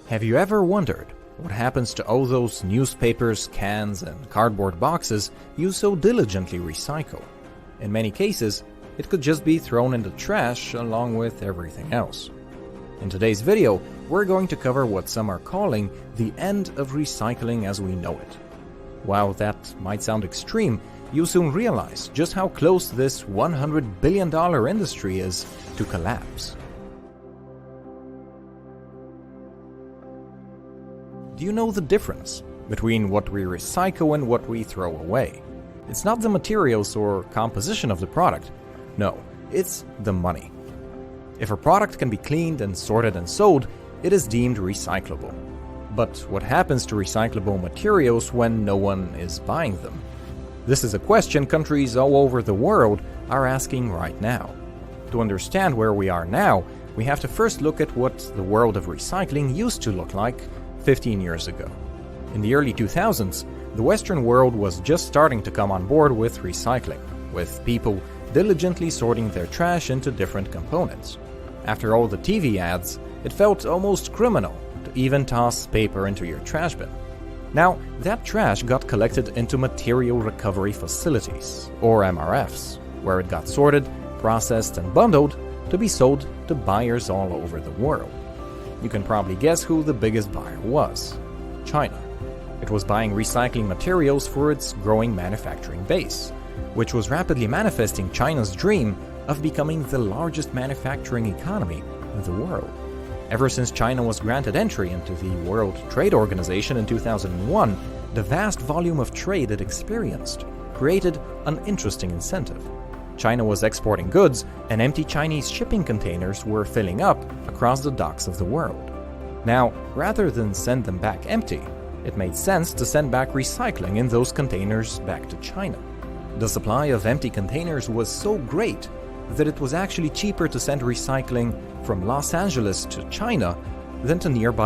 Have you ever wondered what happens to all those newspapers, cans, and cardboard boxes you so diligently recycle? In many cases, it could just be thrown in the trash along with everything else. In today's video, we're going to cover what some are calling the end of recycling as we know it. While that might sound extreme, you'll soon realize just how close this $100 billion industry is to collapse. Do you know the difference between what we recycle and what we throw away? It's not the materials or composition of the product. No, it's the money. If a product can be cleaned and sorted and sold, it is deemed recyclable. But what happens to recyclable materials when no one is buying them? This is a question countries all over the world are asking right now. To understand where we are now, we have to first look at what the world of recycling used to look like 15 years ago. In the early 2000s, the Western world was just starting to come on board with recycling, with people diligently sorting their trash into different components. After all the TV ads, it felt almost criminal to even toss paper into your trash bin. Now, that trash got collected into material recovery facilities, or MRFs, where it got sorted, processed, and bundled to be sold to buyers all over the world. You can probably guess who the biggest buyer was: China. It was buying recycling materials for its growing manufacturing base, which was rapidly manifesting China's dream of becoming the largest manufacturing economy in the world. Ever since China was granted entry into the World Trade Organization in 2001, the vast volume of trade it experienced created an interesting incentive. China was exporting goods, and empty Chinese shipping containers were filling up across the docks of the world. Now, rather than send them back empty, it made sense to send back recycling in those containers back to China. The supply of empty containers was so great that it was actually cheaper to send recycling from Los Angeles to China than to nearby